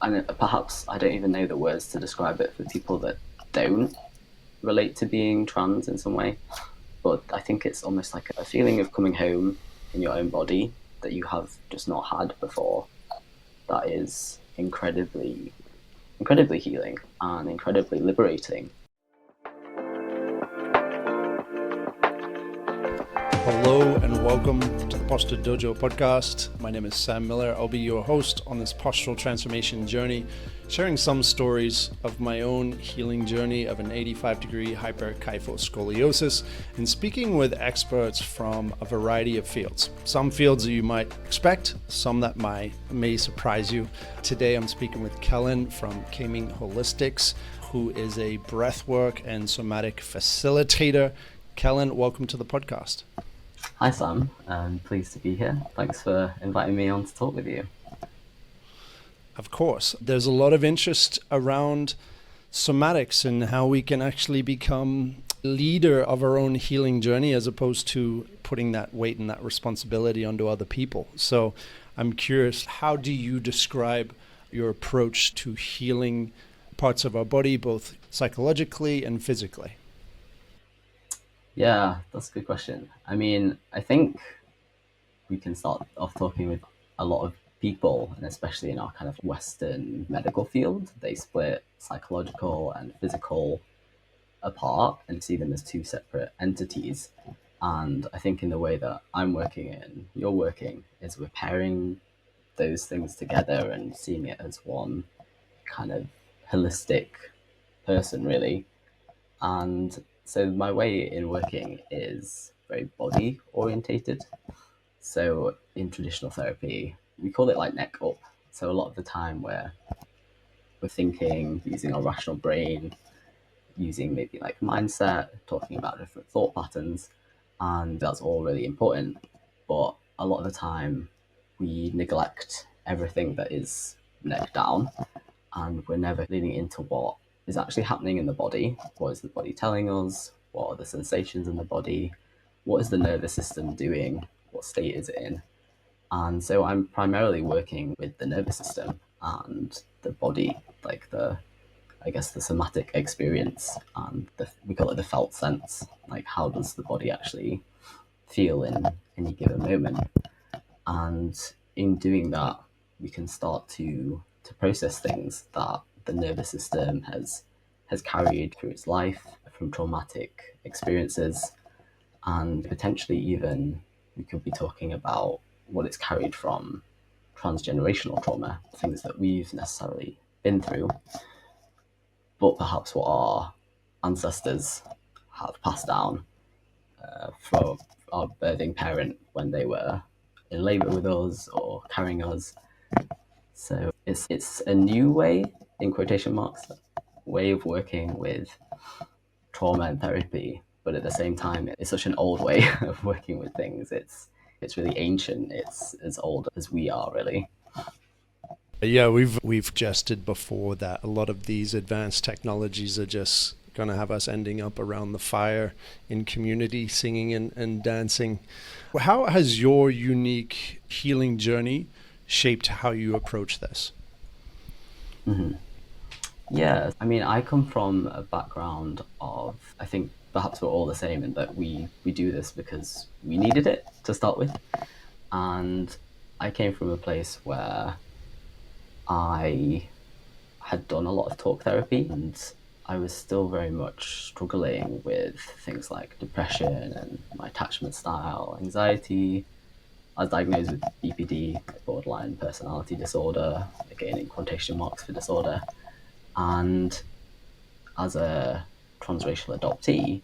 and perhaps I don't even know the words to describe it for people that don't relate to being trans in some way. But I think it's almost like a feeling of coming home in your own body that you have just not had before. That is incredibly healing and incredibly liberating. Hello and welcome to the Posture Dojo podcast. My name is Sam Miller. I'll be your host on this postural transformation journey, sharing some stories of my own healing journey of an 85-degree hyperkyphoscoliosis and speaking with experts from a variety of fields. Some fields that you might expect, some that may surprise you. Today I'm speaking with Kellan from Kai Ming Holistics, who is a breathwork and somatic facilitator. Kellan, welcome to the podcast. Hi Sam, I'm pleased to be here. Thanks for inviting me on to talk with you. Of course. There's a lot of interest around somatics and how we can actually become leader of our own healing journey as opposed to putting that weight and that responsibility onto other people. So I'm curious, how do you describe your approach to healing parts of our body, both psychologically and physically? Yeah, that's a good question. I mean, I think we can start off talking with a lot of people, and especially in our kind of Western medical field, they split psychological and physical apart and see them as two separate entities. And I think in the way that I'm working and you're working is we're pairing those things together and seeing it as one kind of holistic person, really. And so my way in working is very body orientated. So in traditional therapy, we call it like neck up. So a lot of the time we're thinking, using our rational brain, using maybe like mindset, talking about different thought patterns, and that's all really important. But a lot of the time we neglect everything that is neck down, and we're never leaning into what is actually happening in the body. What is the body telling us? What are the sensations in the body? What is the nervous system doing? What state is it in? And so I'm primarily working with the nervous system and the body, like the somatic experience, and we call it the felt sense. Like, how does the body actually feel in any given moment? And in doing that, we can start to process things that the nervous system has carried through its life from traumatic experiences, and potentially even we could be talking about what it's carried from transgenerational trauma, things that we've necessarily been through, but perhaps what our ancestors have passed down from our birthing parent when they were in labor with us or carrying us. So it's a new way, in quotation marks, way of working with trauma and therapy, but at the same time it's such an old way of working with things. It's really ancient. It's as old as we are, really. Yeah, we've jested before that a lot of these advanced technologies are just going to have us ending up around the fire in community singing and dancing. How has your unique healing journey shaped how you approach this? Mm-hmm. Yeah, I mean, I come from a background of, I think perhaps we're all the same in that we do this because we needed it to start with. And I came from a place where I had done a lot of talk therapy, and I was still very much struggling with things like depression and my attachment style, anxiety. I was diagnosed with BPD, borderline personality disorder, again in quotation marks for disorder. And as a transracial adoptee,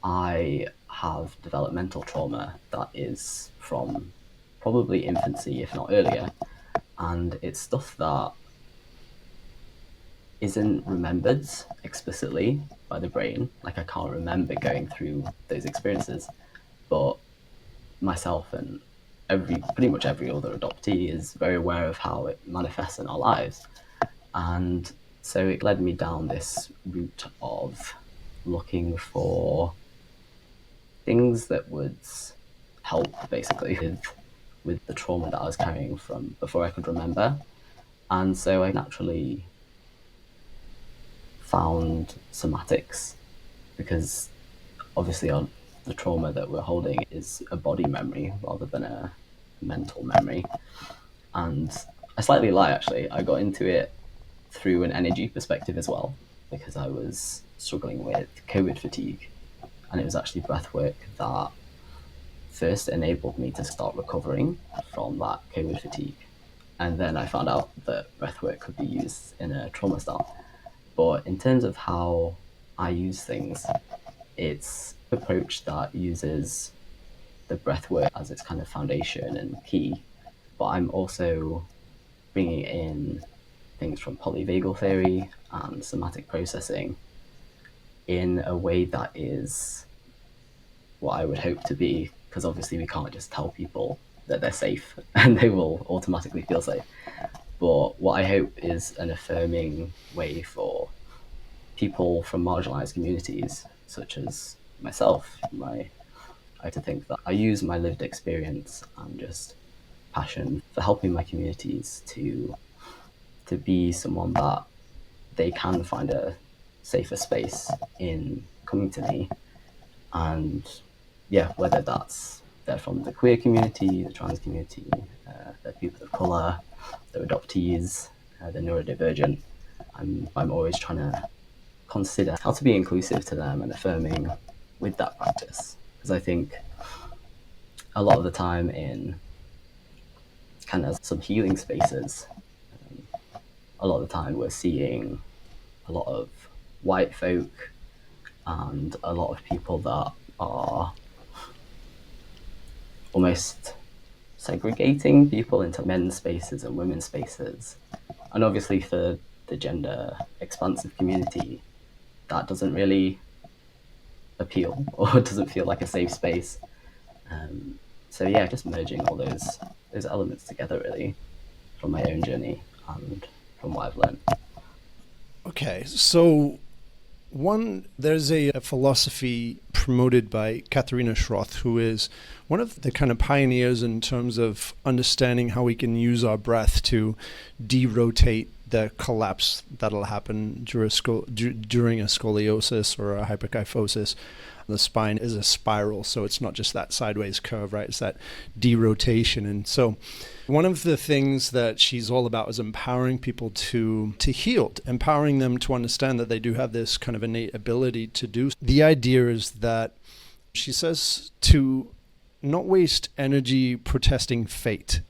I have developmental trauma that is from probably infancy, if not earlier. And it's stuff that isn't remembered explicitly by the brain. Like, I can't remember going through those experiences, but myself and pretty much every other adoptee is very aware of how it manifests in our lives. And so it led me down this route of looking for things that would help basically with the trauma that I was carrying from before I could remember. And so I naturally found somatics because obviously the trauma that we're holding is a body memory rather than a mental memory. And I slightly lie, actually. I got into it through an energy perspective as well, because I was struggling with COVID fatigue. And it was actually breathwork that first enabled me to start recovering from that COVID fatigue. And then I found out that breathwork could be used in a trauma start. But in terms of how I use things, it's an approach that uses the breathwork as its kind of foundation and key. But I'm also bringing in things from polyvagal theory and somatic processing in a way that is what I would hope to be, because obviously we can't just tell people that they're safe and they will automatically feel safe. But what I hope is an affirming way for people from marginalized communities, such as myself, I like to think that I use my lived experience and just passion for helping my communities to be someone that they can find a safer space in coming to me. And yeah, whether that's they're from the queer community, the trans community, the people of color, the adoptees, the neurodivergent, I'm always trying to consider how to be inclusive to them and affirming with that practice. Because I think a lot of the time in kind of some healing spaces, a lot of the time we're seeing a lot of white folk and a lot of people that are almost segregating people into men's spaces and women's spaces. And obviously for the gender expansive community, that doesn't really appeal or doesn't feel like a safe space. So yeah, just merging all those elements together really from my own journey and from what I've learned. Okay, so there's a philosophy promoted by Katharina Schroth, who is one of the kind of pioneers in terms of understanding how we can use our breath to derotate the collapse that'll happen during a scoliosis or a hyperkyphosis. The spine is a spiral, so it's not just that sideways curve, right? It's that derotation. And so one of the things that she's all about is empowering people to heal, empowering them to understand that they do have this kind of innate ability to do. The idea is that she says to not waste energy protesting fate.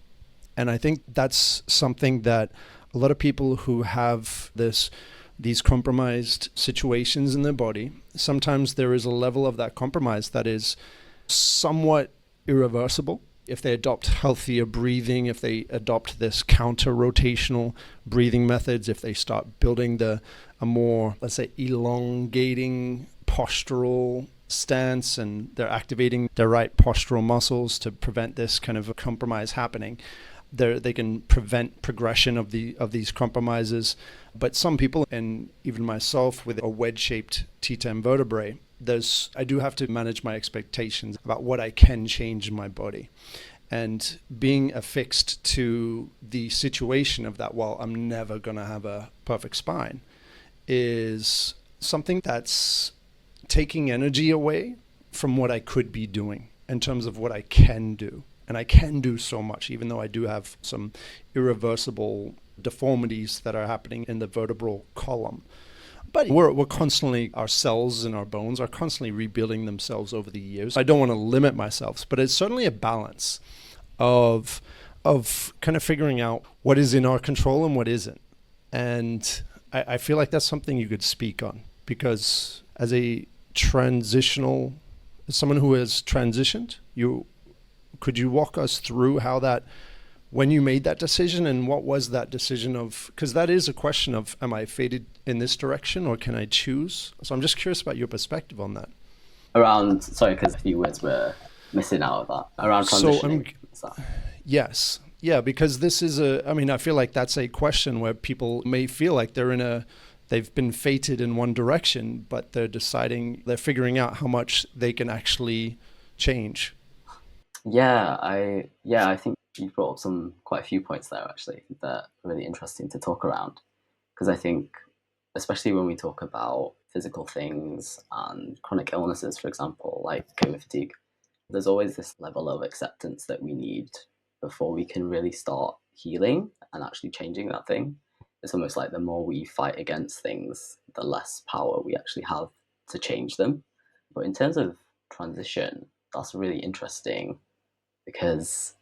And I think that's something that a lot of people who have these compromised situations in their body, sometimes there is a level of that compromise that is somewhat irreversible. If they adopt healthier breathing, if they adopt this counter-rotational breathing methods, if they start building a more, let's say, elongating postural stance and they're activating the right postural muscles to prevent this kind of a compromise happening, they can prevent progression of these compromises. But some people, and even myself with a wedge-shaped T10 vertebrae, I do have to manage my expectations about what I can change in my body. And being affixed to the situation of that, well, I'm never going to have a perfect spine, is something that's taking energy away from what I could be doing in terms of what I can do. And I can do so much, even though I do have some irreversible deformities that are happening in the vertebral column. But we're constantly, our cells and our bones are constantly rebuilding themselves over the years. I don't want to limit myself, but it's certainly a balance of kind of figuring out what is in our control and what isn't. And I feel like that's something you could speak on, because as someone who has transitioned, could you walk us through how when you made that decision, and what was that decision of, because that is a question of, am I fated in this direction or can I choose? So I'm just curious about your perspective on that. Sorry, because a few words were missing out of that. Around transitioning. Yes. Yeah, because this is I feel like that's a question where people may feel like they've been fated in one direction, but they're figuring out how much they can actually change. I think You brought up quite a few points there actually that are really interesting to talk around, because I think especially when we talk about physical things and chronic illnesses, for example, like COVID fatigue, there's always this level of acceptance that we need before we can really start healing and actually changing that thing. It's almost like the more we fight against things, the less power we actually have to change them. But in terms of transition, that's really interesting because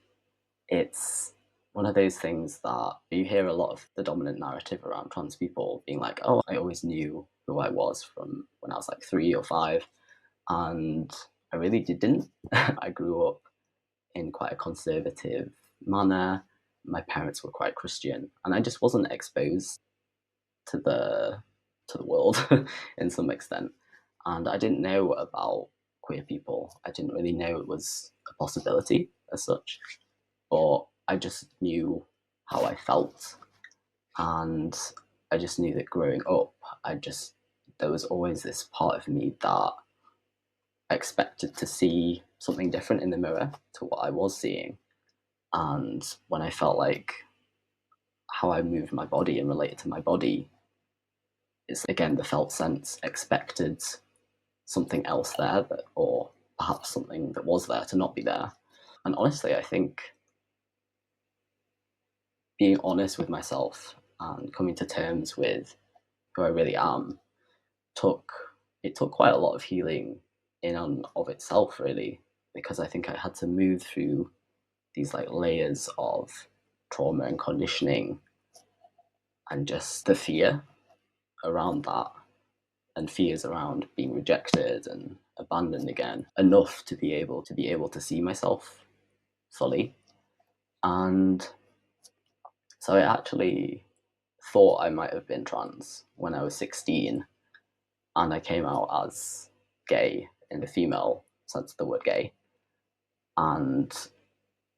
it's one of those things that you hear a lot of the dominant narrative around trans people being like, oh, I always knew who I was from when I was like 3 or 5. And I really didn't. I grew up in quite a conservative manner. My parents were quite Christian, and I just wasn't exposed to the world in some extent. And I didn't know about queer people. I didn't really know it was a possibility as such, but I just knew how I felt, and I just knew that growing up, there was always this part of me that expected to see something different in the mirror to what I was seeing. And when I felt like how I moved my body and related to my body is again the felt sense expected something else there or perhaps something that was there to not be there. And honestly, I think being honest with myself and coming to terms with who I really am took quite a lot of healing in and of itself, really, because I think I had to move through these like layers of trauma and conditioning and just the fear around that and fears around being rejected and abandoned again, enough to be able to see myself fully. And so I actually thought I might have been trans when I was 16, and I came out as gay in the female sense of the word gay, and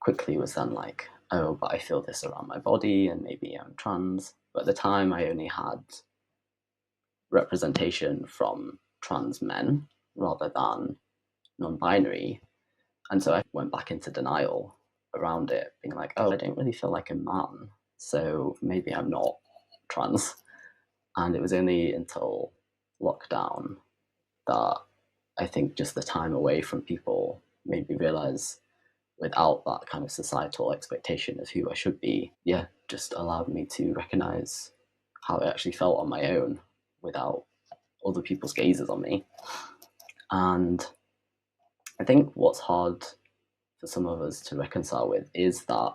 quickly was then like, oh, but I feel this around my body and maybe I'm trans. But at the time, I only had representation from trans men rather than non-binary. And so I went back into denial around it, being like, oh, I don't really feel like a man, so maybe I'm not trans. And it was only until lockdown that I think just the time away from people made me realize without that kind of societal expectation of who I should be, yeah, just allowed me to recognize how I actually felt on my own without other people's gazes on me. And I think what's hard for some of us to reconcile with is that,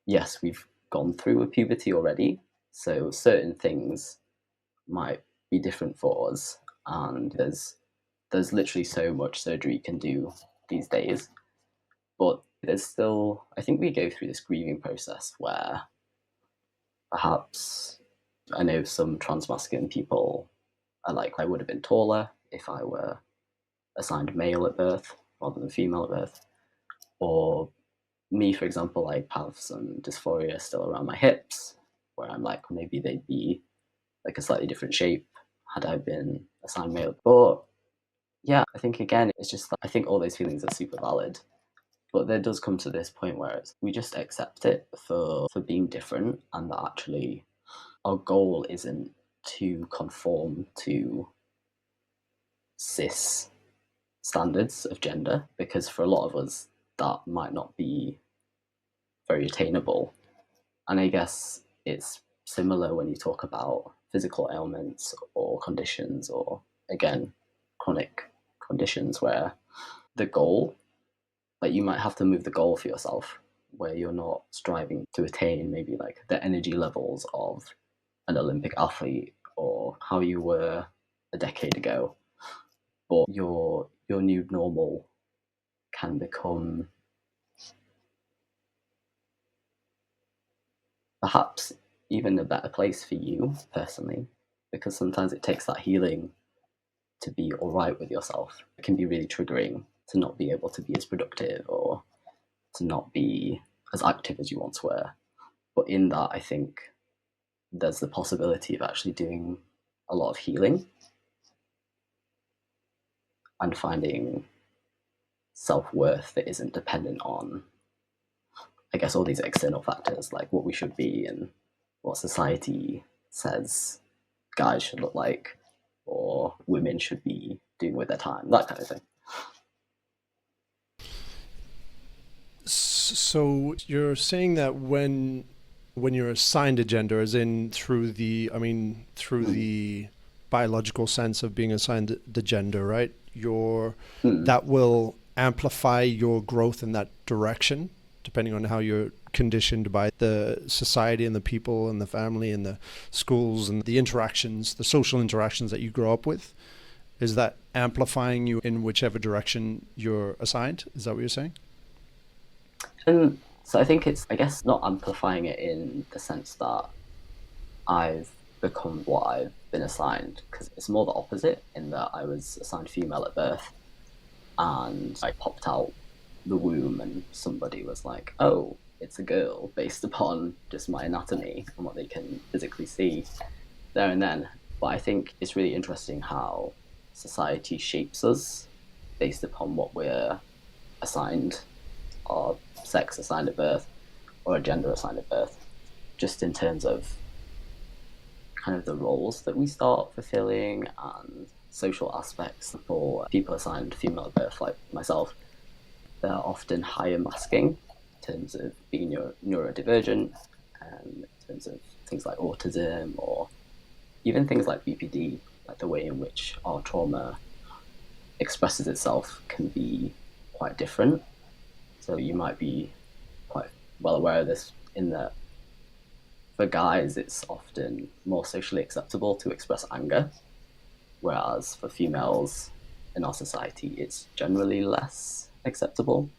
yes, we've gone through a puberty already, so certain things might be different for us, and there's literally so much surgery you can do these days. But there's still, I think we go through this grieving process where perhaps I know some transmasculine people are like, I would have been taller if I were assigned male at birth rather than female at birth. Or me, for example, I have some dysphoria still around my hips where I'm like, maybe they'd be like a slightly different shape had I been assigned male. But yeah, I think again, it's just that I think all those feelings are super valid. But there does come to this point where we just accept it for being different, and that actually our goal isn't to conform to cis standards of gender, because for a lot of us that might not be very attainable. And I guess it's similar when you talk about physical ailments or conditions, or again chronic conditions, where the goal, like you might have to move the goal for yourself, where you're not striving to attain maybe like the energy levels of an Olympic athlete or how you were a decade ago, but your new normal can become perhaps even a better place for you personally, because sometimes it takes that healing to be all right with yourself. It can be really triggering to not be able to be as productive or to not be as active as you once were. But in that, I think there's the possibility of actually doing a lot of healing and finding self-worth that isn't dependent on I guess all these external factors, like what we should be and what society says guys should look like, or women should be doing with their time, that kind of thing. So you're saying that when you're assigned a gender, as in through the biological sense of being assigned the gender, right? That will amplify your growth in that direction, depending on how you're conditioned by the society and the people and the family and the schools and the interactions, the social interactions that you grow up with. Is that amplifying you in whichever direction you're assigned? Is that what you're saying? So I think it's, I guess, not amplifying it in the sense that I've become what I've been assigned, because it's more the opposite, in that I was assigned female at birth and I popped out the womb and somebody was like, oh, it's a girl, based upon just my anatomy and what they can physically see there and then. But I think it's really interesting how society shapes us based upon what we're assigned, our sex assigned at birth or a gender assigned at birth, just in terms of kind of the roles that we start fulfilling and social aspects. For people assigned female at birth, like myself, they're often higher masking in terms of being neurodivergent, in terms of things like autism or even things like BPD, like the way in which our trauma expresses itself can be quite different. So you might be quite well aware of this, in that for guys, it's often more socially acceptable to express anger, whereas for females in our society, it's generally less acceptable.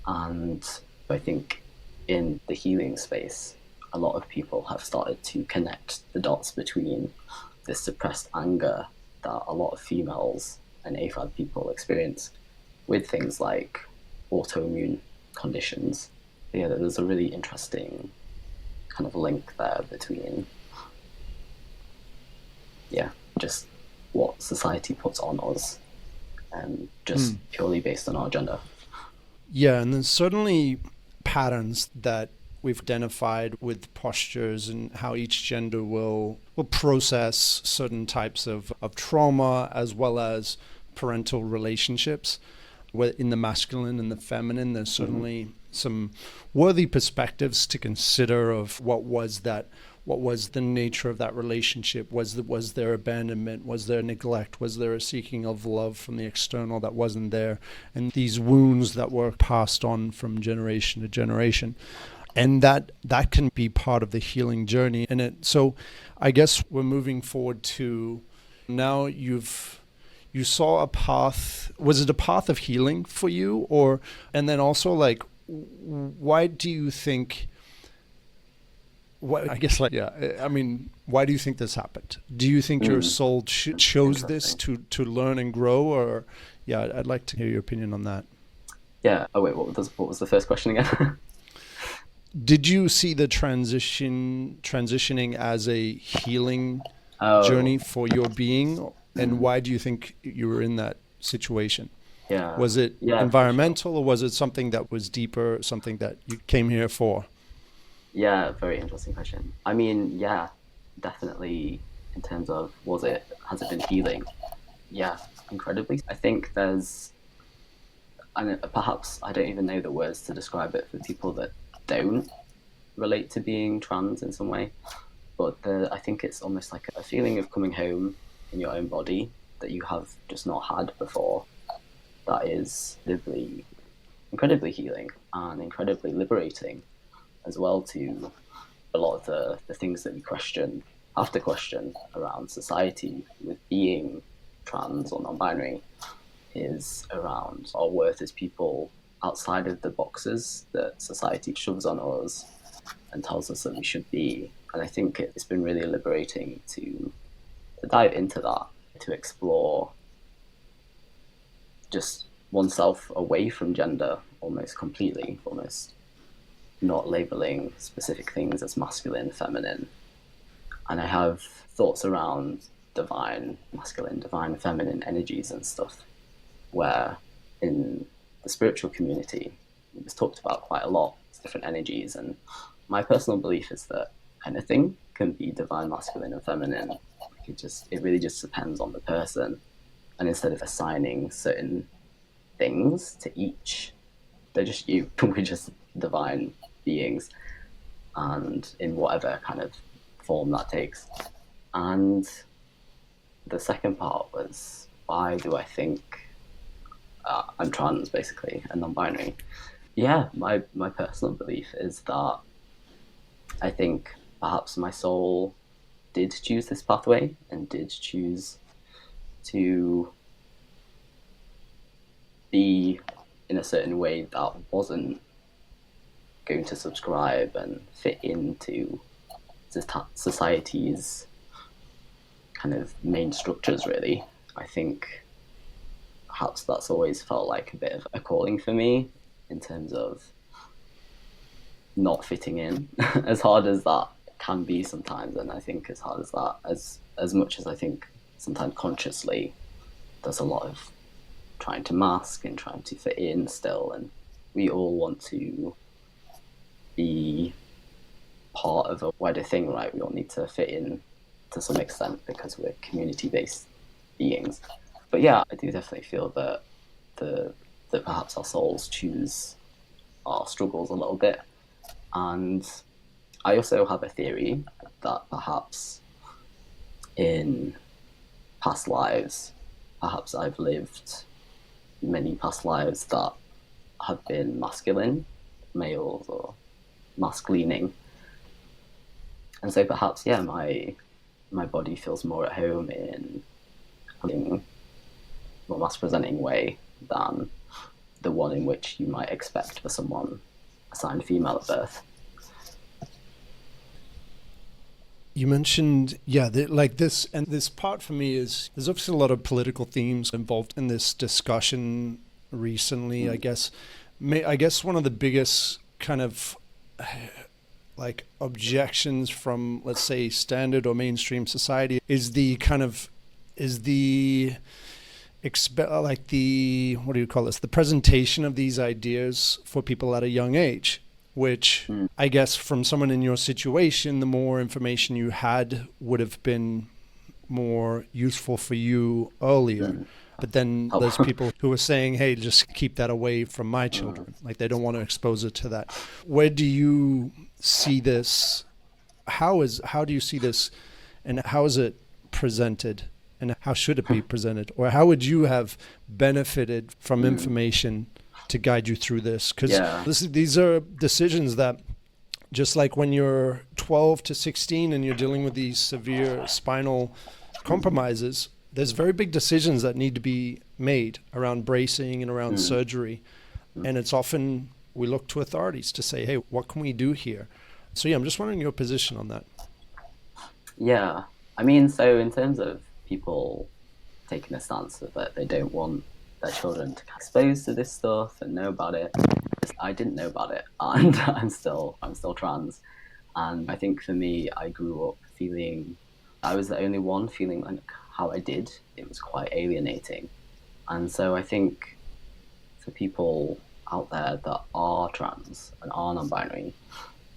And I think in the healing space, a lot of people have started to connect the dots between this suppressed anger that a lot of females and AFAB people experience with things like autoimmune conditions. Yeah, there's a really interesting kind of link there between, just what society puts on us, and just purely based on our gender. Yeah, and then certainly patterns that we've identified with postures and how each gender will process certain types of trauma, as well as parental relationships. In the masculine and the feminine, there's certainly some worthy perspectives to consider of what was the nature of that relationship. Was there abandonment? Was there neglect? Was there a seeking of love from the external that wasn't there? And these wounds that were passed on from generation to generation. And that can be part of the healing journey. So I guess we're moving forward to now you saw a path. Was it a path of healing for you? And then also, like, why do you think, why do you think this happened? Do you think your soul chose this to learn and grow? Or, I'd like to hear your opinion on that. Yeah. Oh wait, what was the first question again? Did you see the transitioning as a healing journey for your being? And why do you think you were in that situation? Yeah. Was it environmental, or was it something that was deeper, something that you came here for? Yeah, very interesting question. I mean, yeah, definitely in terms of has it been healing? Yeah, incredibly. I think and perhaps I don't even know the words to describe it for people that don't relate to being trans in some way, but I think it's almost like a feeling of coming home in your own body that you have just not had before. That is incredibly healing and incredibly liberating as well, to a lot of the things that we have to question around society with being trans or non-binary, is around our worth as people outside of the boxes that society shoves on us and tells us that we should be. And I think it's been really liberating to dive into that, to explore just oneself away from gender almost completely, almost not labeling specific things as masculine, feminine. And I have thoughts around divine masculine, divine feminine energies and stuff, where in the spiritual community, it was talked about quite a lot. It's different energies, and my personal belief is that anything can be divine masculine and feminine. It really just depends on the person, and instead of assigning certain things to each, they're just you. We're just divine beings, and in whatever kind of form that takes. And the second part was, why do I think I'm trans, basically, and non-binary? Yeah, my personal belief is that I think perhaps my soul did choose this pathway and did choose to be in a certain way that wasn't going to subscribe and fit into society's kind of main structures, really. I think perhaps that's always felt like a bit of a calling for me in terms of not fitting in, as hard as that can be sometimes. And I think as hard as that, as much as I think sometimes consciously, there's a lot of trying to mask and trying to fit in still. And we all want to be part of a wider thing, right? We all need to fit in to some extent because we're community-based beings. But yeah, I do definitely feel that that perhaps our souls choose our struggles a little bit. And I also have a theory that perhaps in past lives, perhaps I've lived many past lives that have been masculine, males, or mask-leaning. And so perhaps, yeah, my body feels more at home in a more mask-presenting way than the one in which you might expect for someone assigned female at birth. You mentioned, yeah, like this, and this part for me is, there's obviously a lot of political themes involved in this discussion recently. I guess one of the biggest kind of like objections from, let's say, standard or mainstream society is the like the, what do you call this? The presentation of these ideas for people at a young age, which I guess from someone in your situation, the more information you had would have been more useful for you earlier. But then there's people who are saying, hey, just keep that away from my children. Like they don't want to expose it to that. Where do you see this? How do you see this, and how is it presented? And how should it be presented? Or how would you have benefited from information to guide you through this? Because these are decisions that, just like when you're 12 to 16 and you're dealing with these severe spinal compromises, there's very big decisions that need to be made around bracing and around surgery. And it's often we look to authorities to say, hey, what can we do here? So yeah, I'm just wondering your position on that. Yeah, I mean, so in terms of people taking a stance that they don't want their children to get exposed to this stuff and know about it, I didn't know about it, and I'm still trans. And I think for me, I grew up feeling I was the only one feeling like how I did. It was quite alienating. And so I think for people out there that are trans and are non-binary,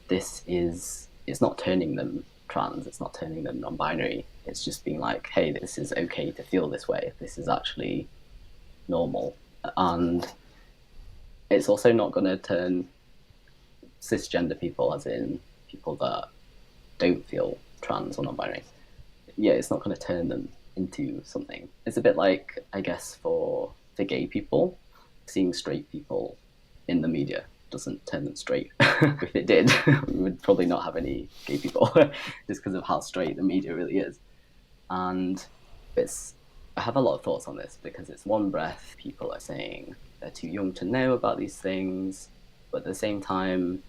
it's not turning them trans, it's not turning them non-binary. It's just being like, hey, this is okay to feel this way. This is actually normal. And it's also not going to turn cisgender people, as in people that don't feel trans or non-binary, it's not going to turn them into something. It's a bit like, I guess, for gay people, seeing straight people in the media doesn't turn them straight. If it did, we would probably not have any gay people just because of how straight the media really is. And I have a lot of thoughts on this because it's one breath, people are saying they're too young to know about these things, but at the same time,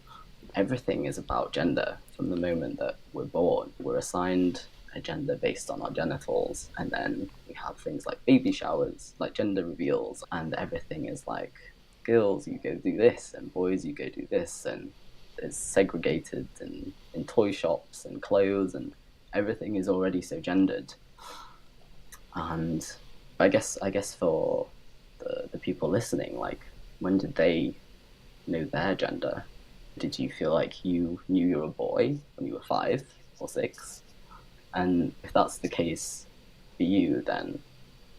everything is about gender. From the moment that we're born, we're assigned a gender based on our genitals, and then we have things like baby showers, like gender reveals, and everything is like, girls, you go do this, and boys, you go do this, and it's segregated and in toy shops and clothes, and everything is already so gendered. And I guess for the people listening, like, when did they know their gender? Did you feel like you knew you were a boy when you were 5 or 6? And if that's the case for you, then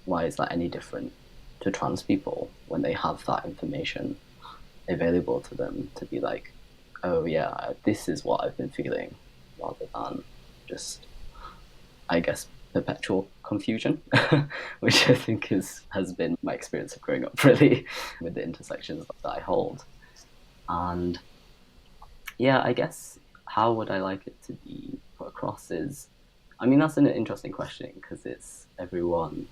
why is that any different to trans people when they have that information available to them to be like, oh yeah, this is what I've been feeling, rather than just, I guess, perpetual confusion, which I think has been my experience of growing up really with the intersections that I hold. And yeah, I guess how would I like it to be put across is, I mean, that's an interesting question because it's everyone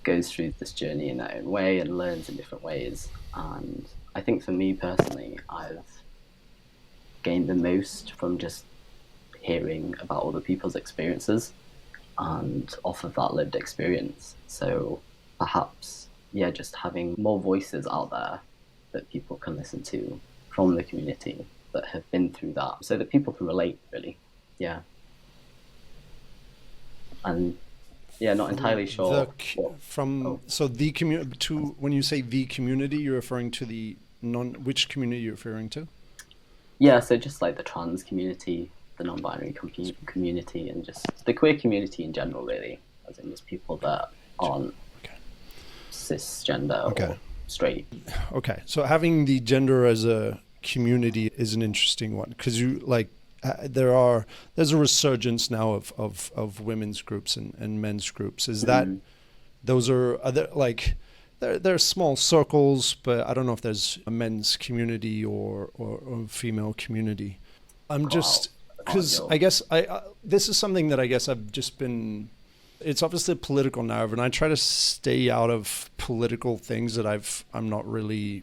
goes through this journey in their own way and learns in different ways. And I think for me personally, I've gained the most from just hearing about other people's experiences and off of that lived experience. So perhaps, yeah, just having more voices out there that people can listen to from the community that have been through that so that people can relate, really. Yeah. And yeah, not entirely The sure what. from Oh, so the community to when you say the community, you're referring to the non which community you're referring to? yeah, so just like the trans community, the non-binary community, and just the queer community in general, really, as in just people that aren't Okay. cisgender Okay. or straight. Okay. So having the gender as a community is an interesting one because you like there's a resurgence now of women's groups and men's groups. Is that Mm, those are there like they're small circles, but I don't know if there's a men's community or female community. I'm cut out just a part of because your. I guess I this is something that I guess I've just been. It's obviously a political narrative, and I try to stay out of political things that I'm not really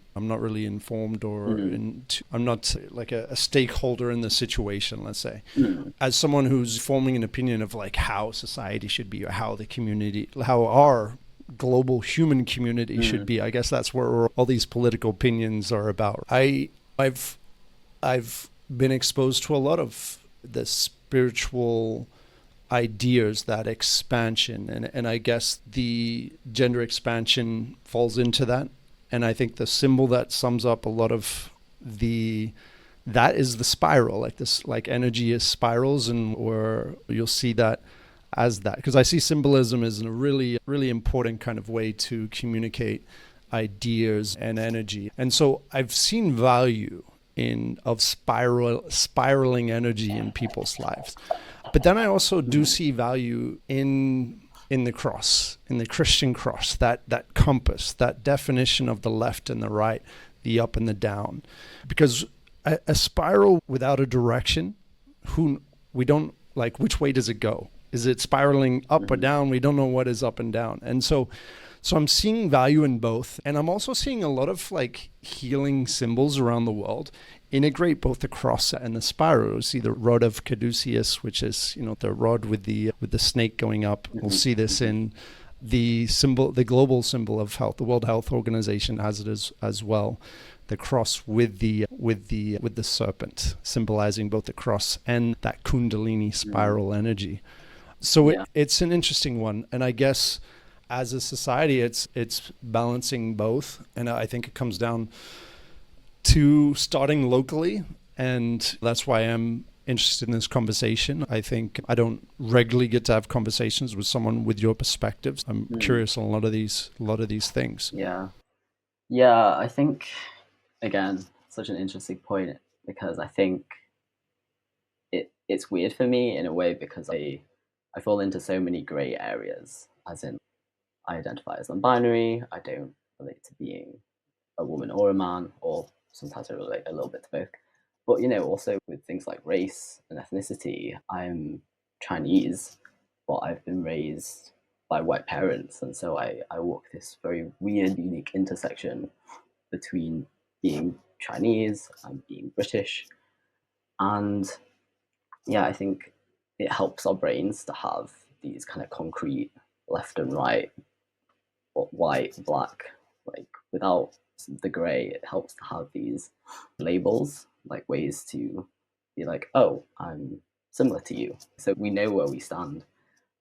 informed or Mm, I'm not like a stakeholder in the situation. Let's say, mm, as someone who's forming an opinion of like how society should be or how the community, how our global human community should mm, be. I guess that's where all these political opinions are about. I've I've been exposed to a lot of the spiritual ideas, that expansion, and I guess the gender expansion falls into that. And I think the symbol that sums up a lot of the that is the spiral, like this, like energy is spirals, and or you'll see that as that because I see symbolism as a really important kind of way to communicate ideas and energy. And so I've seen value in of spiraling energy in people's lives. But then I also do mm, see value in the cross, in the Christian cross, that compass, that definition of the left and the right, the up and the down. Because a spiral without a direction, who we don't like which way does it go? Is it spiraling up or mm, down? We don't know what is up and down. And so I'm seeing value in both, and I'm also seeing a lot of like healing symbols around the world integrate both the cross and the spiral. You see the rod of Caduceus, which is the rod with the snake going up. We'll mm, see this mm, in the symbol, the global symbol of health. The World Health Organization has it as well. The cross with the serpent, symbolizing both the cross and that Kundalini mm. spiral energy. So Yeah. it's an interesting one, and I guess as a society, it's balancing both, and I think it comes down to starting locally, and that's why I'm interested in this conversation. I think I don't regularly get to have conversations with someone with your perspectives. I'm Mm, curious on a lot of these things. yeah. Yeah, I think, again, such an interesting point because I think it's weird for me in a way because I fall into so many gray areas, as in I identify as non-binary, I don't relate to being a woman or a man, or sometimes I relate a little bit to both. But also with things like race and ethnicity, I'm Chinese, but I've been raised by white parents, and so I walk this very weird, unique intersection between being Chinese and being British. And yeah, I think it helps our brains to have these kind of concrete left and right, or white, black, like without the gray, it helps to have these labels, like ways to be like, oh, I'm similar to you. So we know where we stand.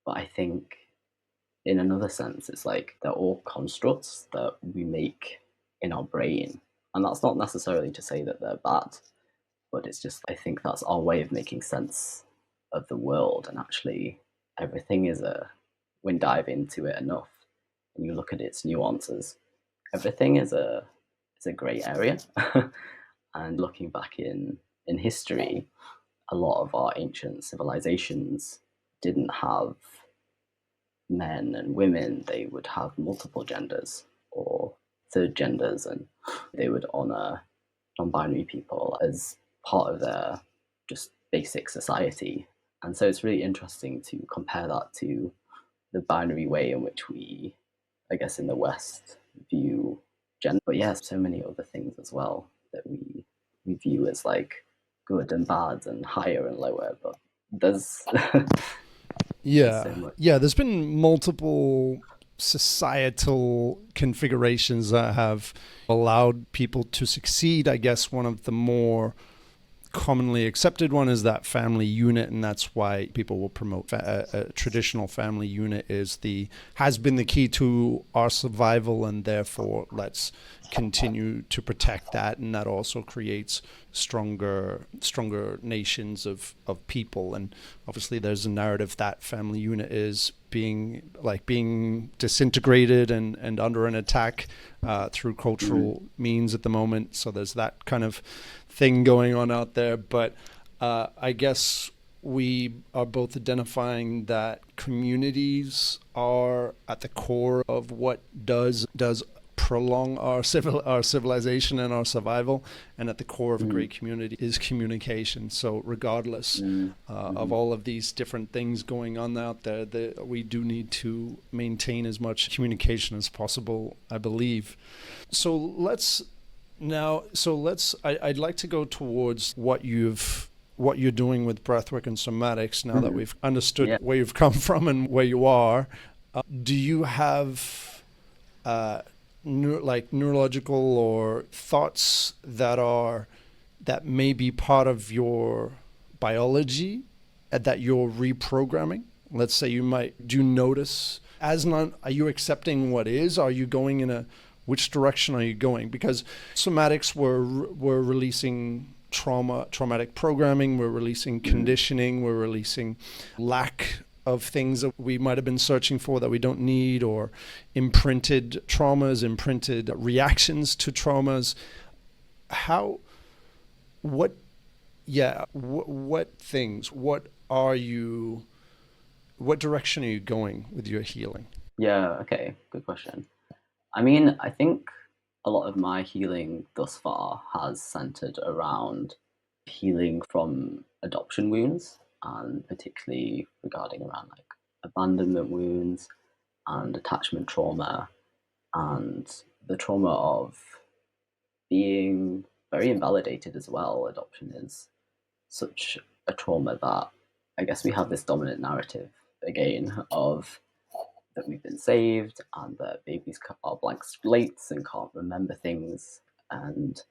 But I think in another sense, it's like they're all constructs that we make in our brain. And that's not necessarily to say that they're bad, but it's just, I think that's our way of making sense of the world. And actually, everything is when you dive into it enough and you look at its nuances, everything is a grey area. And looking back in history, a lot of our ancient civilizations didn't have men and women. They would have multiple genders or third genders, and they would honor non-binary people as part of their just basic society. And so it's really interesting to compare that to the binary way in which we, I guess, in the West view gender. But yes, so many other things as well that we view as like good and bad and higher and lower. But there's there's so Yeah. much. Yeah. There's been multiple societal configurations that have allowed people to succeed. I guess one of the more commonly accepted one is that family unit, and that's why people will promote a traditional family unit has been the key to our survival, and therefore let's continue to protect that, and that also creates stronger nations of people. And obviously there's a narrative that family unit is being disintegrated and under an attack through cultural means at the moment. So there's that kind of thing going on out there. But I guess we are both identifying that communities are at the core of what does prolong our civilization and our survival, and at the core of a great community is communication. So regardless of all of these different things going on out there, we do need to maintain as much communication as possible, I believe. I'd like to go towards what you're doing with breathwork and somatics now that we've understood where you've come from and where you are. Do you have neurological or thoughts that may be part of your biology that you're reprogramming? Let's say do you notice are you accepting what is? Are you going which direction are you going? Because somatics we're releasing traumatic programming, we're releasing conditioning, we're releasing lack of things that we might have been searching for that we don't need, or imprinted traumas, imprinted reactions to traumas. What direction are you going with your healing? Yeah, okay, good question. I mean, I think a lot of my healing thus far has centered around healing from adoption wounds, and particularly regarding around like abandonment wounds and attachment trauma, and the trauma of being very invalidated as well. Adoption is such a trauma that I guess we have this dominant narrative again of that we've been saved and that babies are blank slates and can't remember things. And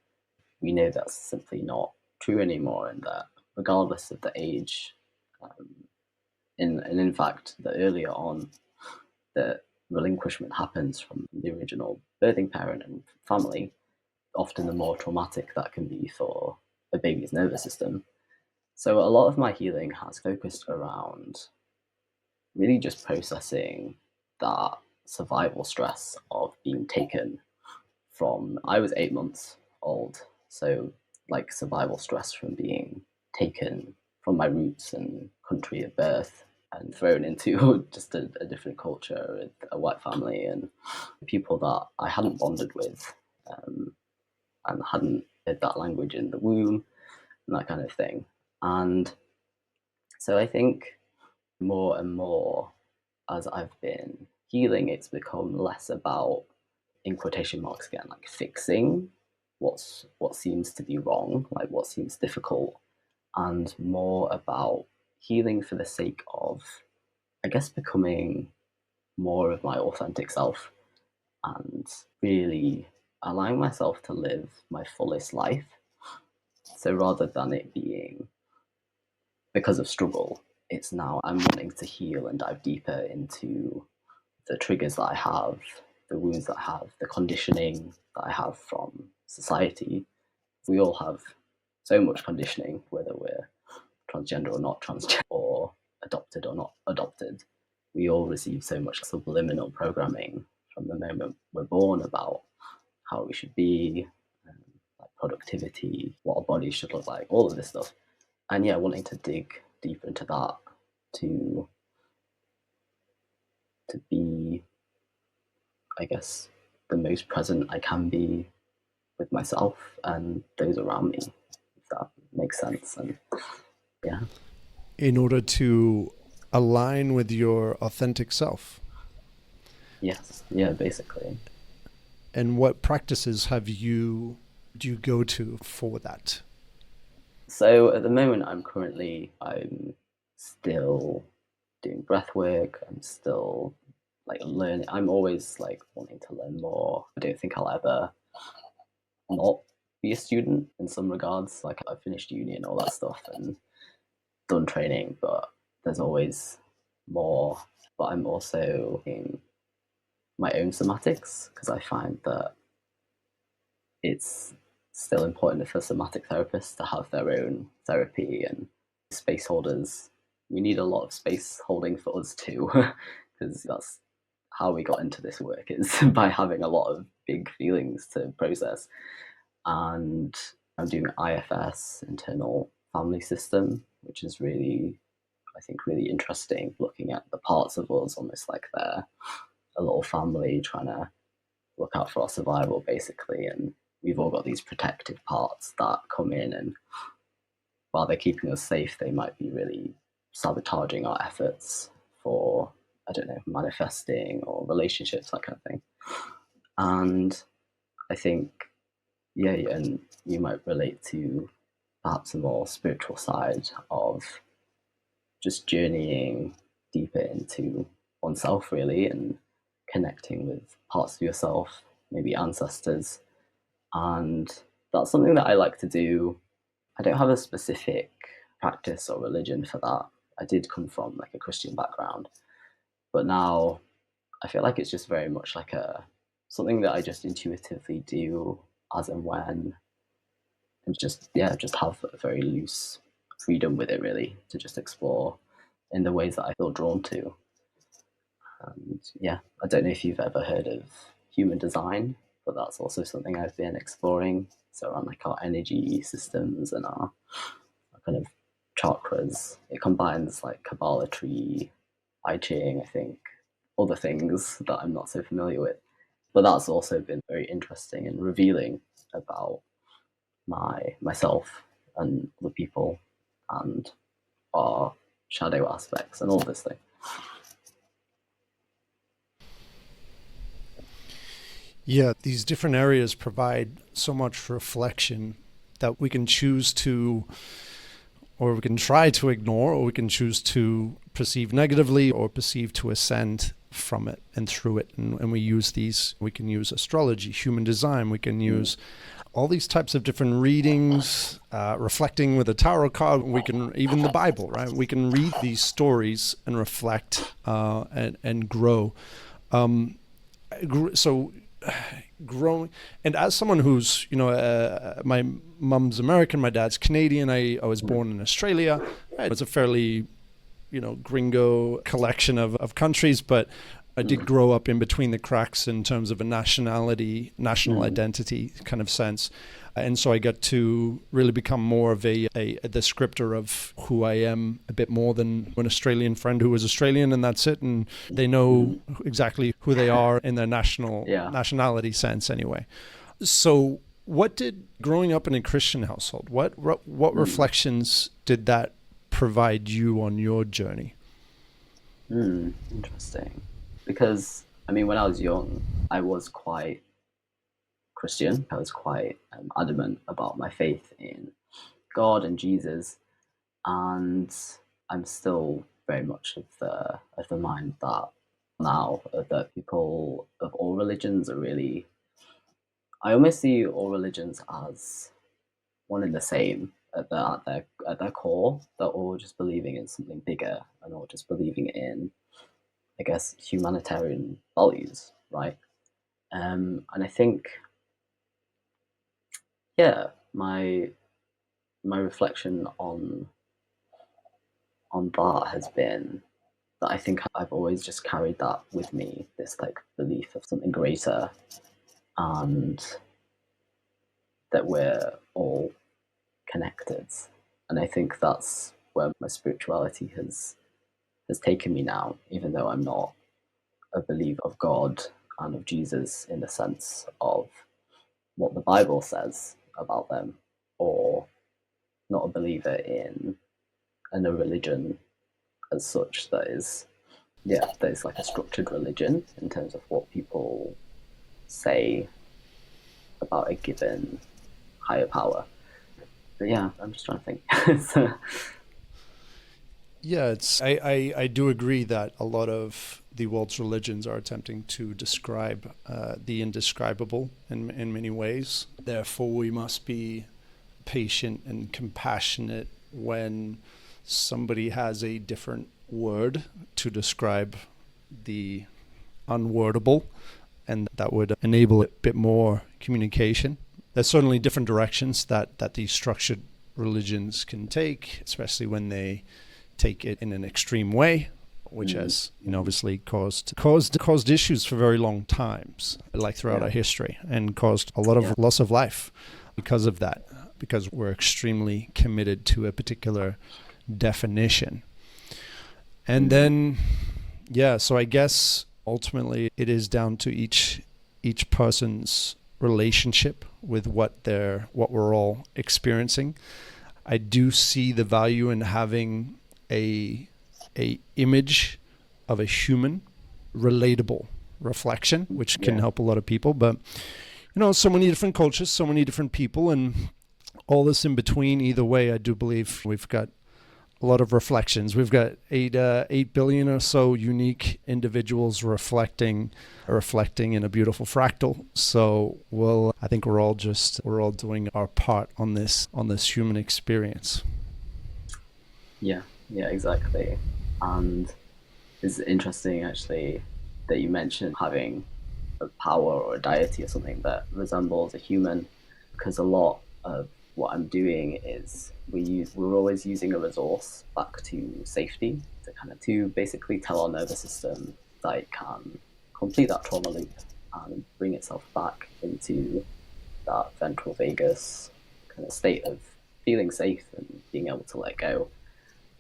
we know that's simply not true anymore, and that regardless of the age, and in fact, the earlier on the relinquishment happens from the original birthing parent and family, often the more traumatic that can be for a baby's nervous system. So a lot of my healing has focused around really just processing that survival stress of being taken from, I was 8 months old, so like survival stress from being taken from my roots and country of birth and thrown into just a different culture with a white family and people that I hadn't bonded with, and hadn't heard that language in the womb and that kind of thing. And so I think more and more as I've been healing, it's become less about, in quotation marks again, like fixing what seems to be wrong, like what seems difficult, and more about healing for the sake of, I guess, becoming more of my authentic self and really allowing myself to live my fullest life. So rather than it being because of struggle, it's now I'm wanting to heal and dive deeper into the triggers that I have the wounds that I have, the conditioning that I have from society. We all have so much conditioning, whether we're transgender or not transgender, or adopted or not adopted. We all receive so much subliminal programming from the moment we're born about how we should be, like productivity, what our bodies should look like, all of this stuff. And yeah, wanting to dig deeper into that to be, I guess, the most present I can be with myself and those around me, if that makes sense. And yeah. In order to align with your authentic self. Yes. Yeah, basically. And what practices do you go to for that? So at the moment, I'm still doing breath work. I'm still like learning. I'm always like wanting to learn more. I don't think I'll ever not be a student in some regards. Like I've finished uni and all that stuff and done training, but there's always more. But I'm also in my own somatics because I find that it's still important for somatic therapists to have their own therapy and space holders. We need a lot of space holding for us too, because that's how we got into this work, is by having a lot of big feelings to process. And I'm doing IFS, internal family system, which is really, I think, really interesting, looking at the parts of us almost like they're a little family trying to look out for our survival, basically. And we've all got these protective parts that come in, and while they're keeping us safe, they might be really sabotaging our efforts for, I don't know, manifesting or relationships, that kind of thing. And I think, yeah, and you might relate to perhaps a more spiritual side of just journeying deeper into oneself, really, and connecting with parts of yourself, maybe ancestors. And that's something that I like to do. I don't have a specific practice or religion for that. I did come from like a Christian background, but now I feel like it's just very much like something that I just intuitively do as and when, and just have a very loose freedom with it, really, to just explore in the ways that I feel drawn to. And yeah, I don't know if you've ever heard of human design, but that's also something I've been exploring. So around like our energy systems and our kind of chakras. It combines like Kabbalah tree, I Ching, I think, other things that I'm not so familiar with. But that's also been very interesting and revealing about myself and the people and our shadow aspects and all this thing. Yeah, these different areas provide so much reflection that we can choose to, or we can try to ignore, or we can choose to perceive negatively or perceive to ascend from it and through it. And we use these, we can use astrology, human design, we can use all these types of different readings, reflecting with a tarot card, we can, even the Bible, right? We can read these stories and reflect and grow. So growing, and as someone who's, my mum's American, my dad's Canadian, I was born in Australia. It was a fairly, gringo collection of countries, but I did grow up in between the cracks in terms of a national identity kind of sense. And so I got to really become more of a descriptor of who I am, a bit more than an Australian friend who was Australian, and that's it. And they know exactly who they are in their nationality sense anyway. So what did growing up in a Christian household, what reflections did that provide you on your journey? Interesting. Because, I mean, when I was young, I was quite Christian. I was quite adamant about my faith in God and Jesus, and I'm still very much of the mind that now that people of all religions are really. I almost see all religions as one and the same at their core. They're all just believing in something bigger and all just believing in, I guess, humanitarian values, right? And I think, yeah, my reflection on that has been that I think I've always just carried that with me, this like belief of something greater, and that we're all connected. And I think that's where my spirituality has taken me now, even though I'm not a believer of God and of Jesus in the sense of what the Bible says about them, or not a believer in a religion as such that is, yeah, there's like a structured religion in terms of what people say about a given higher power. But yeah, I'm just trying to think. So, Yeah, I do agree that a lot of the world's religions are attempting to describe the indescribable in many ways. Therefore, we must be patient and compassionate when somebody has a different word to describe the unwordable, and that would enable a bit more communication. There's certainly different directions that these structured religions can take, especially when they take it in an extreme way, which has obviously caused issues for very long times, like throughout our history, and caused a lot of loss of life because of that, because we're extremely committed to a particular definition. And then, so I guess ultimately it is down to each person's relationship with what we're all experiencing. I do see the value in having a image of a human relatable reflection, which can help a lot of people. But so many different cultures, so many different people, and all this in between. Either way, I do believe we've got a lot of reflections. We've got 8 billion or so unique individuals reflecting in a beautiful fractal. So I think we're all doing our part on this human experience. Yeah, exactly. And it's interesting actually that you mentioned having a power or a deity or something that resembles a human, because a lot of what I'm doing is we're always using a resource back to safety to basically tell our nervous system that it can complete that trauma loop and bring itself back into that ventral vagus kind of state of feeling safe and being able to let go.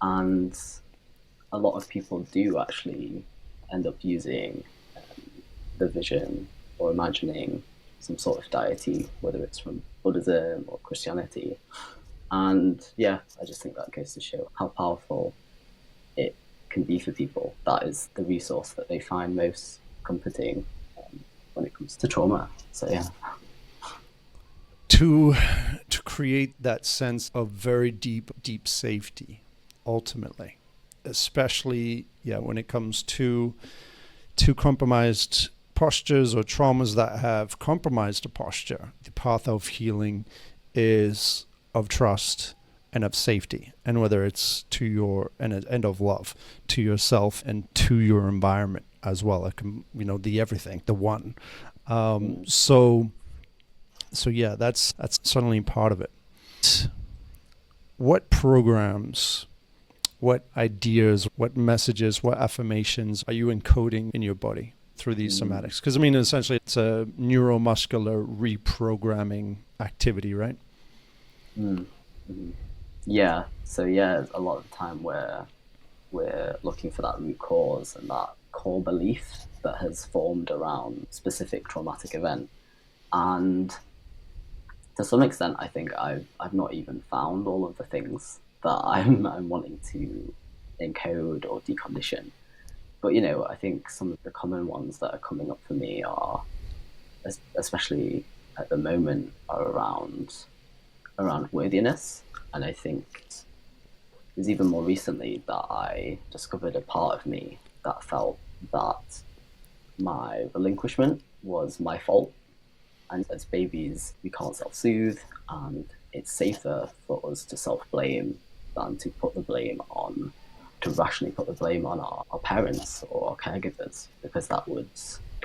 And a lot of people do actually end up using the vision or imagining some sort of deity, whether it's from Buddhism or Christianity. And yeah, I just think that goes to show how powerful it can be for people. That is the resource that they find most comforting when it comes to trauma. So yeah. To create that sense of very deep safety, ultimately, especially when it comes to compromised postures or traumas that have compromised a posture. The path of healing is of trust and of safety, and whether it's and of love to yourself and to your environment as well. It can, the everything, the one. So yeah, that's certainly part of it. What programs, what ideas, what messages, what affirmations are you encoding in your body through these somatics? Because essentially it's a neuromuscular reprogramming activity, right? Yeah. So yeah, a lot of the time we're looking for that root cause and that core belief that has formed around specific traumatic event. And to some extent, I think I've not even found all of the things that I'm wanting to encode or decondition. But I think some of the common ones that are coming up for me are, especially at the moment, are around worthiness. And I think it was even more recently that I discovered a part of me that felt that my relinquishment was my fault. And as babies, we can't self-soothe, and it's safer for us to self-blame than to rationally put the blame on our parents or our caregivers, because that would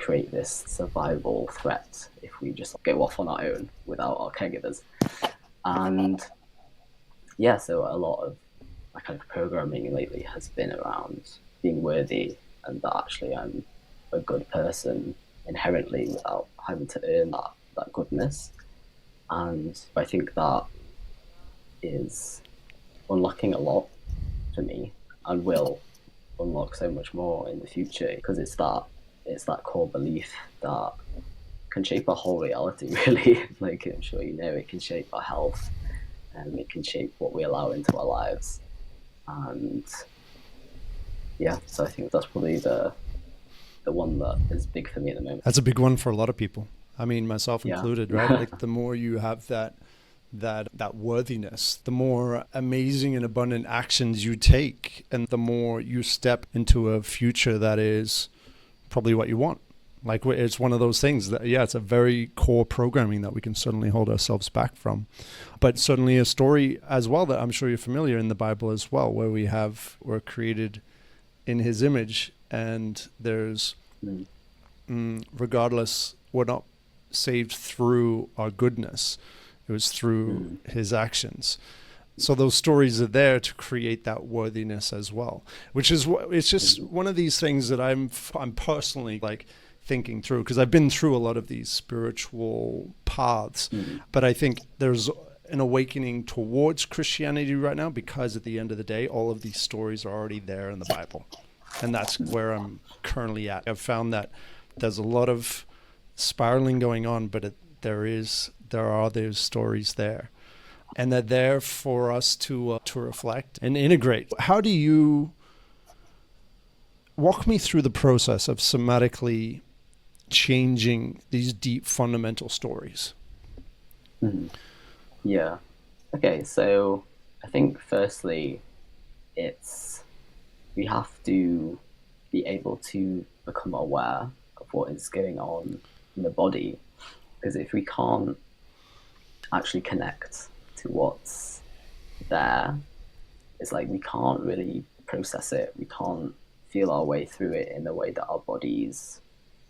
create this survival threat if we just go off on our own without our caregivers. And yeah, so a lot of my kind of programming lately has been around being worthy, and that actually I'm a good person inherently without having to earn that goodness. And I think that is unlocking a lot for me, and will unlock so much more in the future, because it's that core belief that can shape our whole reality, really. Like, I'm sure you know, it can shape our health, and it can shape what we allow into our lives. And yeah, so I think that's probably the one that is big for me at the moment. That's a big one for a lot of people. I mean, myself Yeah. included, right? Like, the more you have that worthiness, the more amazing and abundant actions you take, and the more you step into a future that is probably what you want. Like, it's one of those things that, yeah, it's a very core programming that we can certainly hold ourselves back from. But certainly a story as well that I'm sure you're familiar in the Bible as well, where we're created in his image, and there's regardless, we're not saved through our goodness. It was through his actions. So those stories are there to create that worthiness as well, which is it's just one of these things that I'm personally like thinking through, because I've been through a lot of these spiritual paths, but I think there's an awakening towards Christianity right now, because at the end of the day, all of these stories are already there in the Bible. And that's where I'm currently at. I've found that there's a lot of spiraling going on, but there are those stories there, and they're there for us to reflect and integrate. How do you walk me through the process of somatically changing these deep fundamental stories? Yeah. Okay, so I think firstly, we have to be able to become aware of what is going on in the body, because if we can't actually connect to what's there, it's like we can't really process it. We can't feel our way through it in the way that our bodies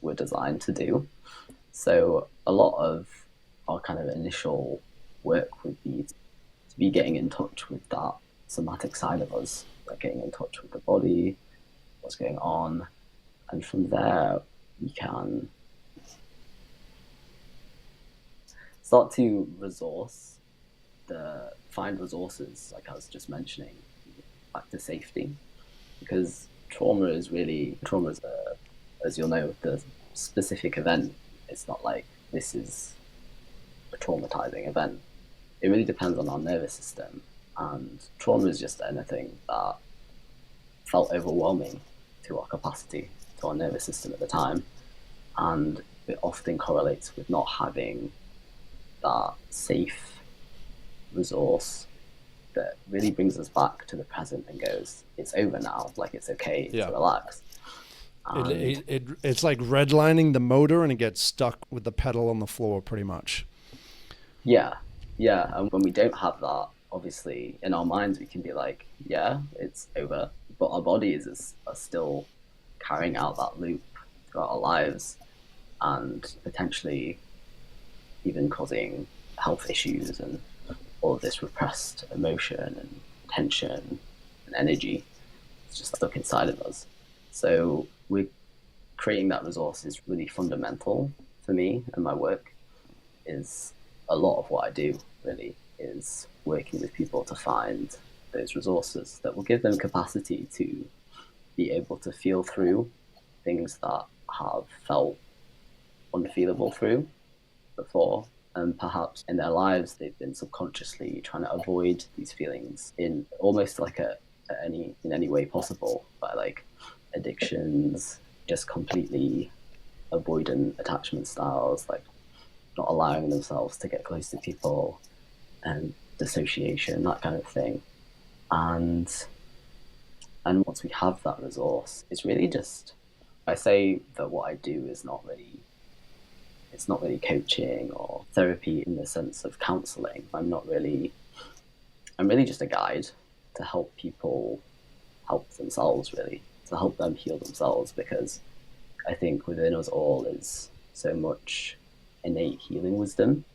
were designed to do. So a lot of our kind of initial work would be to be getting in touch with that somatic side of us, like getting in touch with the body, what's going on. And from there, we can start to find resources, like I was just mentioning, back to safety. Because trauma is, as you'll know, the specific event. It's not like this is a traumatizing event. It really depends on our nervous system. And trauma is just anything that felt overwhelming to our capacity, to our nervous system at the time. And it often correlates with not having that safe resource that really brings us back to the present and goes, it's over now, like it's okay to relax. It's like redlining the motor, and it gets stuck with the pedal on the floor pretty much. Yeah. And when we don't have that, obviously in our minds we can be like, yeah, it's over, but our bodies are still carrying out that loop throughout our lives, and potentially even causing health issues and all of this repressed emotion and tension and energy. It's just stuck inside of us. So we're creating that resource is really fundamental for me, and my work is a lot of what I do really is working with people to find those resources that will give them capacity to be able to feel through things that have felt unfeelable through before, and perhaps in their lives they've been subconsciously trying to avoid these feelings in almost like in any way possible, by like addictions, just completely avoidant attachment styles, like not allowing themselves to get close to people, and dissociation, that kind of thing. And once we have that resource, it's really just, I say that what I do is it's not really coaching or therapy in the sense of counseling. I'm really just a guide to help people help themselves, really, to help them heal themselves, because I think within us all is so much innate healing wisdom.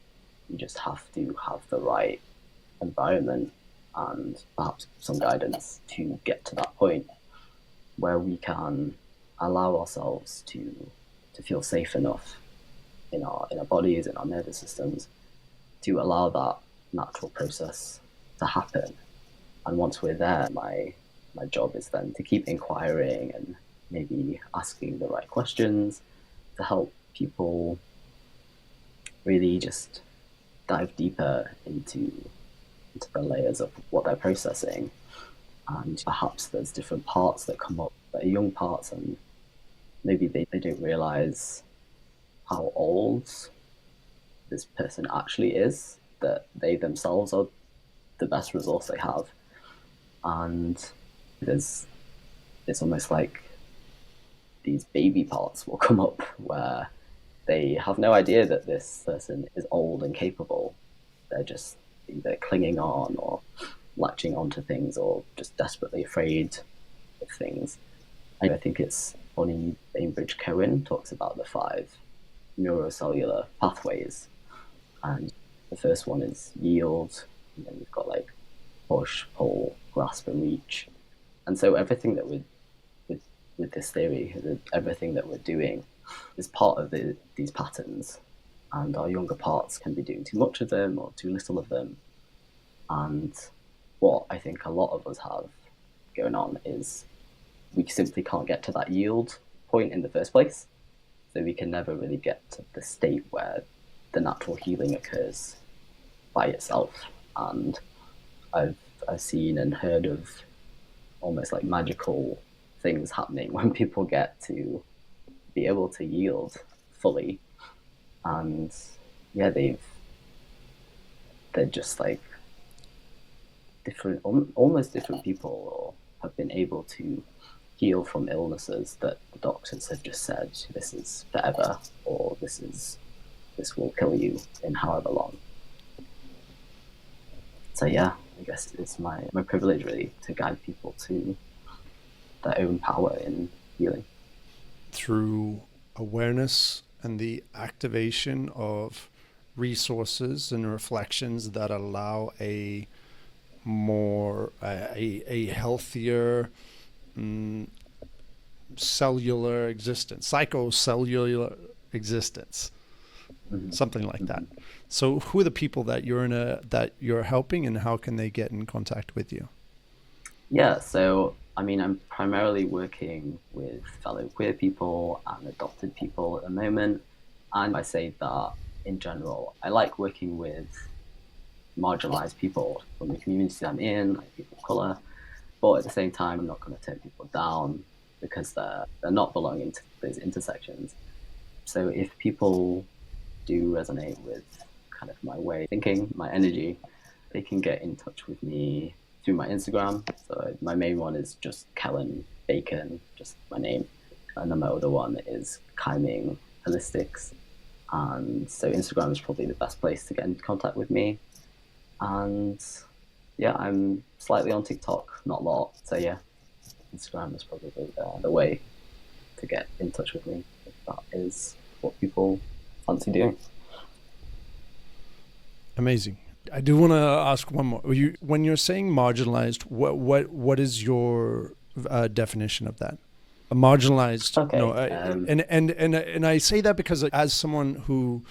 You just have to have the right environment and perhaps some guidance to get to that point where we can allow ourselves to feel safe enough in our bodies, in our nervous systems, to allow that natural process to happen. And once we're there, my job is then to keep inquiring and maybe asking the right questions to help people really just dive deeper into the layers of what they're processing. And perhaps there's different parts that come up that are young parts, and maybe they don't realize how old this person actually is, that they themselves are the best resource they have. And it's almost like these baby parts will come up where they have no idea that this person is old and capable. They're just either clinging on or latching onto things or just desperately afraid of things. I think it's funny, Bainbridge Cohen talks about the 5 neurocellular pathways. And the first one is yield, and then you've got like push, pull, grasp, and reach. And so everything that with this theory, everything that we're doing is part of these patterns. And our younger parts can be doing too much of them or too little of them. And what I think a lot of us have going on is we simply can't get to that yield point in the first place. So we can never really get to the state where the natural healing occurs by itself. And I've seen and heard of almost like magical things happening when people get to be able to yield fully. And yeah, they're just like different, almost different people, or have been able to heal from illnesses that the doctors have just said this is forever, or this will kill you in however long. So yeah, I guess it's my privilege really to guide people to their own power in healing. Through awareness and the activation of resources and reflections that allow a more a healthier cellular existence, psychocellular existence, something like that. So who are the people that you're helping, and how can they get in contact with you? Yeah, so I mean, I'm primarily working with fellow queer people and adopted people at the moment. And I say that in general, I like working with marginalized people from the community I'm in, like people of color. But at the same time, I'm not going to turn people down because they're not belonging to those intersections. So if people do resonate with kind of my way of thinking, my energy, they can get in touch with me through my Instagram. So my main one is just Kellan Bacon, just my name. And then my other one is Kai Ming Holistics. And so Instagram is probably the best place to get in contact with me. And yeah, I'm slightly on TikTok, not a lot. So yeah, Instagram is probably the way to get in touch with me, if that is what people fancy doing. Amazing. I do want to ask one more. When you're saying marginalized, what is your definition of that? A marginalized. Okay. No, and I say that because as someone who,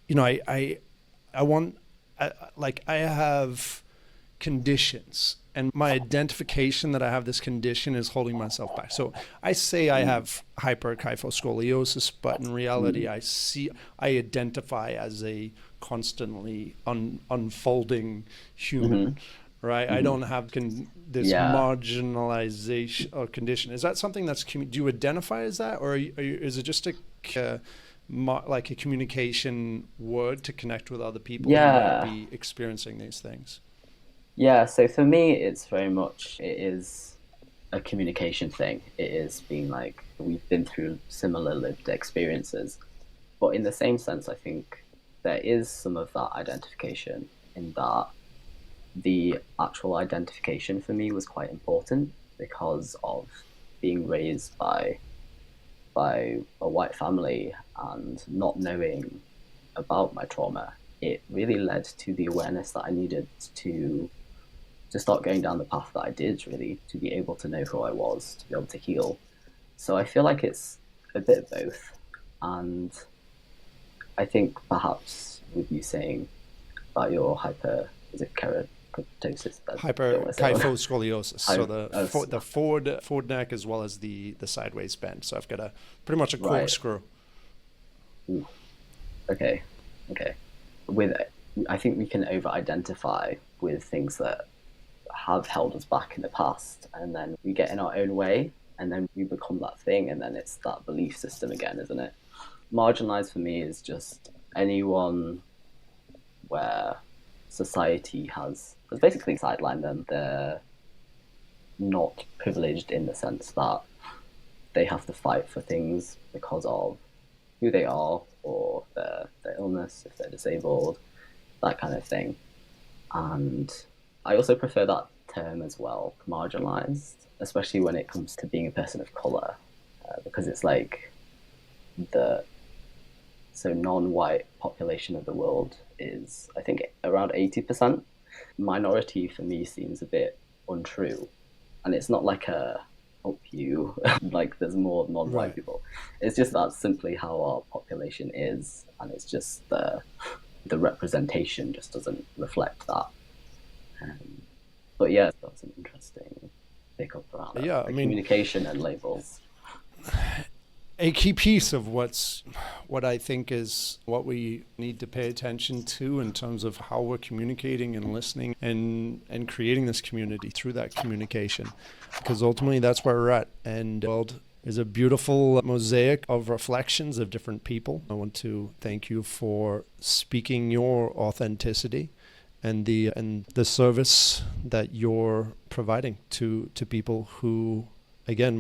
I have conditions, and my identification that I have this condition is holding myself back. So I say I have hyperkyphoscoliosis, but in reality, I identify as a constantly unfolding human, right? I don't have this marginalization or condition. Is that something that's, do you identify as that, or is it just like a communication word to connect with other people who might be experiencing these things? Yeah, so for me, it is a communication thing. It is being like, we've been through similar lived experiences. But in the same sense, I think there is some of that identification, in that the actual identification for me was quite important because of being raised by by a white family and not knowing about my trauma, it really led to the awareness that I needed to start going down the path that I did, really, to be able to know who I was, to be able to heal. So I feel like it's a bit of both. And I think perhaps with you saying about your is it keratosis? Kyphoscoliosis. So the forward neck as well as the sideways bend. So I've got pretty much a corkscrew. Ooh. Okay. I think we can over-identify with things that have held us back in the past, and then we get in our own way, and then we become that thing, and then it's that belief system again, isn't it? Marginalized for me is just anyone where society has basically sidelined them. They're not privileged in the sense that they have to fight for things because of who they are or their illness, if they're disabled, that kind of thing. And I also prefer that term as well, marginalized, especially when it comes to being a person of color, because it's like so non-white population of the world is, I think, around 80%. Minority for me seems a bit untrue. And it's not like like there's more non-white people. It's just that's simply how our population is. And it's just the representation just doesn't reflect that. But yeah, that's an interesting pick up around that. Yeah, I mean, communication and labels. A key piece of what I think is what we need to pay attention to in terms of how we're communicating and listening and creating this community through that communication, because ultimately that's where we're at. And the world is a beautiful mosaic of reflections of different people. I want to thank you for speaking your authenticity and the service that you're providing to people who, again,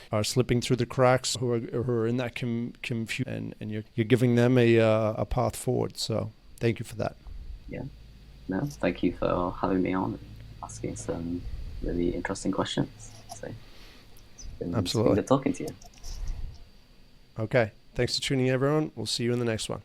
are slipping through the cracks, who are in that confusion, and you're giving them a path forward. So thank you for that. Yeah. No, thank you for having me on and asking some really interesting questions. So Absolutely. It's been good talking to you. Okay. Thanks for tuning in, everyone. We'll see you in the next one.